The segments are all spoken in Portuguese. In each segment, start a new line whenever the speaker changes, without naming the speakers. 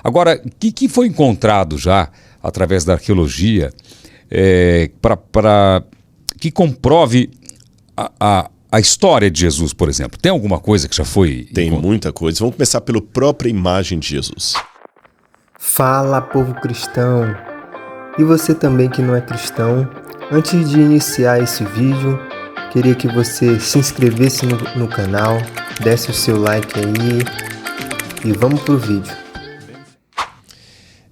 Agora, o que foi encontrado já, através da arqueologia, para que comprove a história de Jesus, por exemplo? Tem alguma coisa que já foi...
Tem muita coisa. Vamos começar pela própria imagem de Jesus.
Fala, povo cristão! E você também que não é cristão, antes de iniciar esse vídeo, queria que você se inscrevesse no canal, desse o seu like aí e vamos pro vídeo.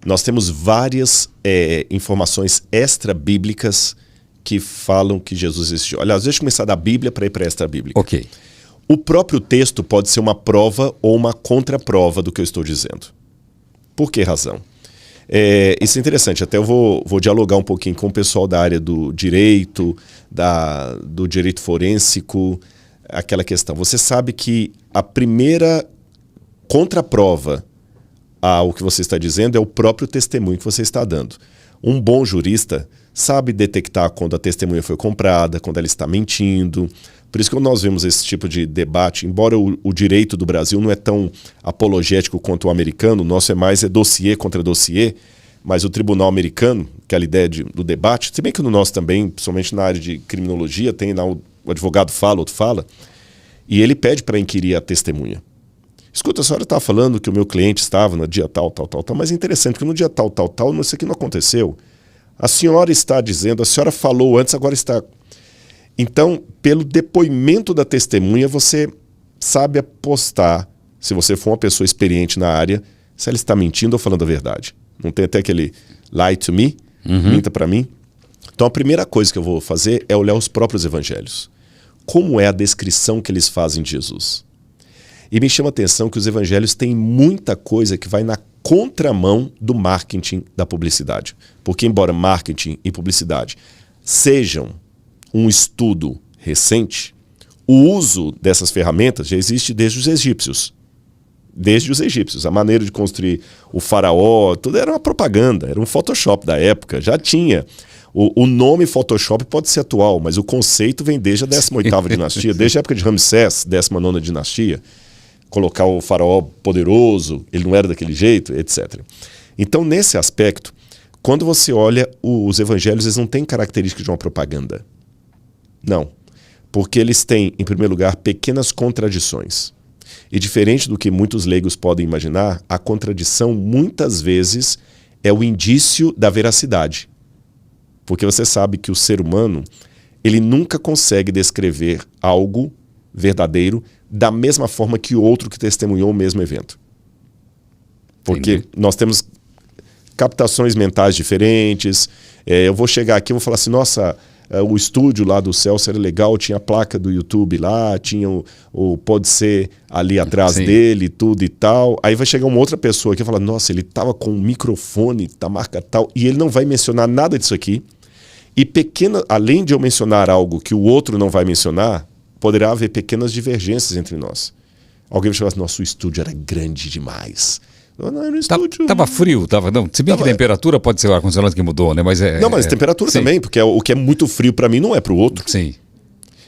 Nós temos várias informações extra-bíblicas que falam que Jesus existiu. Aliás, deixa eu começar da Bíblia para ir para a extra-bíblica.
Ok.
O próprio texto pode ser uma prova ou uma contraprova do que eu estou dizendo. Por que razão? Isso é interessante, até eu vou dialogar um pouquinho com o pessoal da área do direito, do direito forênsico, aquela questão. Você sabe que a primeira contraprova ao que você está dizendo é o próprio testemunho que você está dando. Um bom jurista sabe detectar quando a testemunha foi comprada, quando ela está mentindo. Por isso que nós vemos esse tipo de debate, embora o direito do Brasil não é tão apologético quanto o americano, o nosso é mais dossiê contra dossiê, mas o tribunal americano, que é a ideia do debate, se bem que no nosso também, principalmente na área de criminologia, tem lá o advogado fala, outro fala, e ele pede para inquirir a testemunha. Escuta, a senhora estava falando que o meu cliente estava no dia tal, mas é interessante que no dia tal, isso aqui não aconteceu. A senhora está dizendo, a senhora falou antes, agora está... Então, pelo depoimento da testemunha, você sabe apostar, se você for uma pessoa experiente na área, se ela está mentindo ou falando a verdade. Não tem até aquele lie to me, minta para mim. Então, a primeira coisa que eu vou fazer é olhar os próprios evangelhos. Como é a descrição que eles fazem de Jesus? E me chama a atenção que os evangelhos têm muita coisa que vai na contramão do marketing da publicidade. Porque, embora marketing e publicidade sejam um estudo recente, o uso dessas ferramentas já existe desde os egípcios. Desde os egípcios. A maneira de construir o faraó, tudo era uma propaganda, era um Photoshop da época, já tinha. O nome Photoshop pode ser atual, mas o conceito vem desde a 18ª dinastia, desde a época de Ramsés, 19ª dinastia. Colocar o faraó poderoso, ele não era daquele jeito, etc. Então, nesse aspecto, quando você olha os evangelhos, eles não têm características de uma propaganda. Não, porque eles têm, em primeiro lugar, pequenas contradições. E diferente do que muitos leigos podem imaginar, a contradição muitas vezes é o indício da veracidade. Porque você sabe que o ser humano, ele nunca consegue descrever algo verdadeiro da mesma forma que o outro que testemunhou o mesmo evento. Porque nós temos captações mentais diferentes. Eu vou chegar aqui e vou falar assim, nossa... o estúdio lá do Celso era legal, tinha a placa do YouTube lá, tinha o pode ser ali atrás dele, tudo e tal. Aí vai chegar uma outra pessoa que vai falar, nossa, ele estava com um microfone da marca tal, e ele não vai mencionar nada disso aqui. E além de eu mencionar algo que o outro não vai mencionar, poderá haver pequenas divergências entre nós. Alguém vai falar assim, nosso estúdio era grande demais. Não, era um estúdio...
Tava frio, não. Se bem que a temperatura pode ser o ar-condicionado que mudou, né? Mas
mas temperatura também, porque o que é muito frio para mim não é para o outro.
Sim.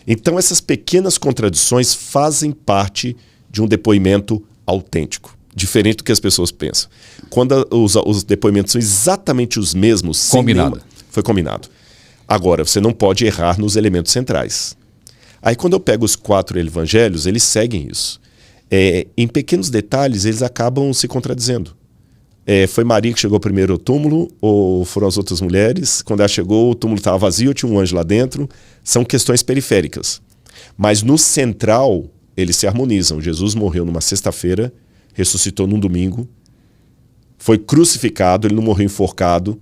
Então essas pequenas contradições fazem parte de um depoimento autêntico, diferente do que as pessoas pensam. Quando os depoimentos são exatamente os mesmos... Foi combinado. Agora, você não pode errar nos elementos centrais. Aí quando eu pego os 4 evangelhos, eles seguem isso. Em pequenos detalhes, eles acabam se contradizendo. Foi Maria que chegou primeiro ao túmulo ou foram as outras mulheres? Quando ela chegou, o túmulo estava vazio, tinha um anjo lá dentro. São questões periféricas. Mas no central, eles se harmonizam. Jesus morreu numa sexta-feira, ressuscitou num domingo, foi crucificado, ele não morreu enforcado,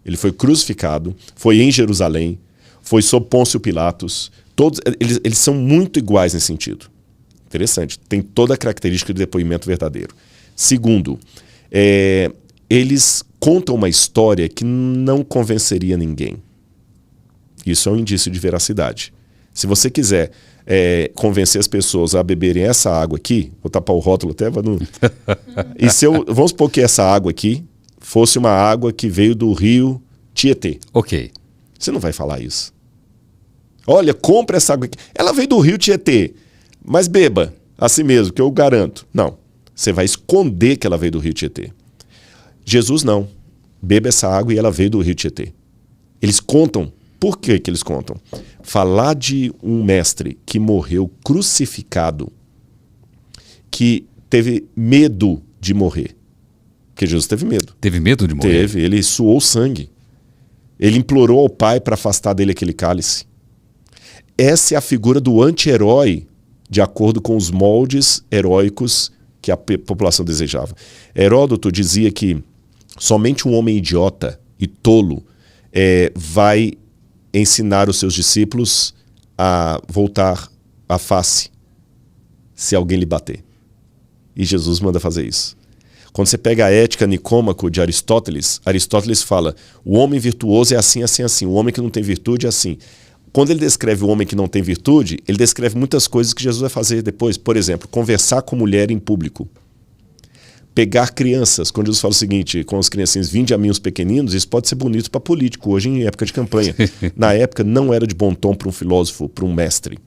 ele foi crucificado, foi em Jerusalém, foi sob Pôncio Pilatos. Todos, eles são muito iguais nesse sentido. Interessante, tem toda a característica de depoimento verdadeiro. Segundo, eles contam uma história que não convenceria ninguém. Isso é um indício de veracidade. Se você quiser convencer as pessoas a beberem essa água aqui, vou tapar o rótulo até, e vamos supor que essa água aqui fosse uma água que veio do rio Tietê.
Ok.
Você não vai falar isso. Olha, compra essa água aqui. Ela veio do rio Tietê. Mas beba, assim mesmo, que eu garanto. Não, você vai esconder que ela veio do rio Tietê. Jesus não. Beba essa água e ela veio do rio Tietê. Eles contam. Por que eles contam? Falar de um mestre que morreu crucificado, que teve medo de morrer. Porque Jesus teve medo.
Teve medo de morrer?
Teve. Ele suou sangue. Ele implorou ao Pai para afastar dele aquele cálice. Essa é a figura do anti-herói, de acordo com os moldes heróicos que a população desejava. Heródoto dizia que somente um homem idiota e tolo vai ensinar os seus discípulos a voltar a face se alguém lhe bater. E Jesus manda fazer isso. Quando você pega a Ética Nicômaco de Aristóteles, Aristóteles fala: o homem virtuoso é assim, assim, assim. O homem que não tem virtude é assim. Quando ele descreve o homem que não tem virtude, ele descreve muitas coisas que Jesus vai fazer depois. Por exemplo, conversar com mulher em público. Pegar crianças. Quando Jesus fala o seguinte, com os criancinhos, vinde a mim os pequeninos, isso pode ser bonito para político, hoje em época de campanha. Na época não era de bom tom para um filósofo, para um mestre.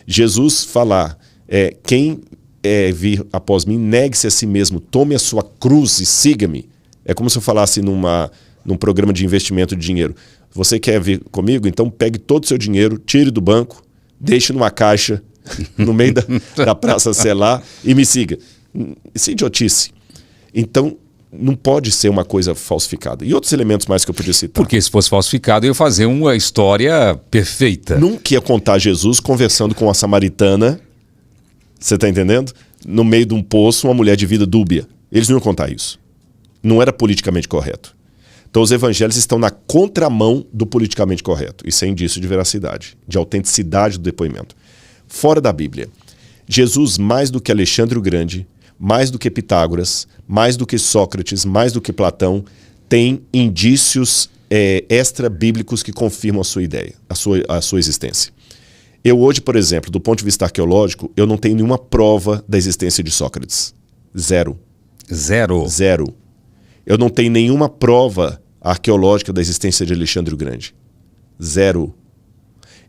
Jesus falar, quem vir após mim, negue-se a si mesmo, tome a sua cruz e siga-me. É como se eu falasse num programa de investimento de dinheiro. Você quer vir comigo? Então pegue todo o seu dinheiro, tire do banco, deixe numa caixa no meio da Praça Selá e me siga. Isso é idiotice. Então, não pode ser uma coisa falsificada. E outros elementos mais que eu podia citar.
Porque se fosse falsificado, eu ia fazer uma história perfeita.
Nunca ia contar Jesus conversando com uma samaritana, você está entendendo? No meio de um poço, uma mulher de vida dúbia. Eles não iam contar isso. Não era politicamente correto. Então os evangelhos estão na contramão do politicamente correto. Isso é indício de veracidade, de autenticidade do depoimento. Fora da Bíblia, Jesus, mais do que Alexandre o Grande, mais do que Pitágoras, mais do que Sócrates, mais do que Platão, tem indícios extra-bíblicos que confirmam a sua ideia, a sua existência. Eu hoje, por exemplo, do ponto de vista arqueológico, eu não tenho nenhuma prova da existência de Sócrates. Zero.
Zero?
Eu não tenho nenhuma prova arqueológica da existência de Alexandre o Grande. Zero.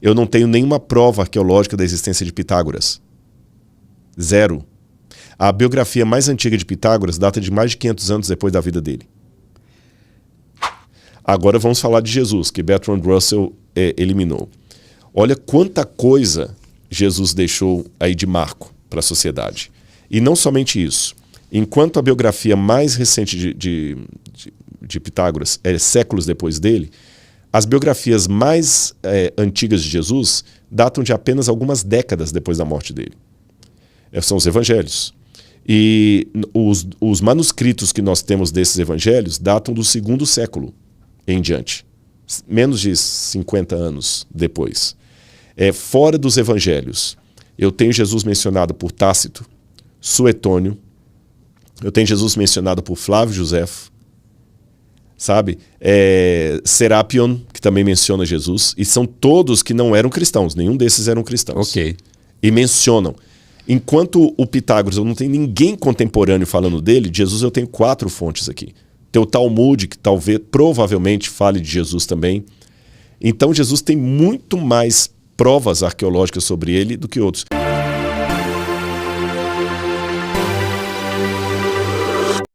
Eu não tenho nenhuma prova arqueológica da existência de Pitágoras. Zero. A biografia mais antiga de Pitágoras data de mais de 500 anos depois da vida dele. Agora vamos falar de Jesus, que Bertrand Russell eliminou. Olha quanta coisa Jesus deixou aí de marco para a sociedade. E não somente isso. Enquanto a biografia mais recente de Pitágoras é séculos depois dele, as biografias mais antigas de Jesus datam de apenas algumas décadas depois da morte dele. São os evangelhos. E os manuscritos que nós temos desses evangelhos datam do 2º século em diante. Menos de 50 anos depois. Fora dos evangelhos, eu tenho Jesus mencionado por Tácito, Suetônio, eu tenho Jesus mencionado por Flávio Josefo, sabe? Serapion, que também menciona Jesus, e são todos que não eram cristãos, nenhum desses eram cristãos.
Ok.
E mencionam. Enquanto o Pitágoras, eu não tenho ninguém contemporâneo falando dele, de Jesus eu tenho 4 fontes aqui. Tem o Talmud, que provavelmente fale de Jesus também. Então Jesus tem muito mais provas arqueológicas sobre ele do que outros.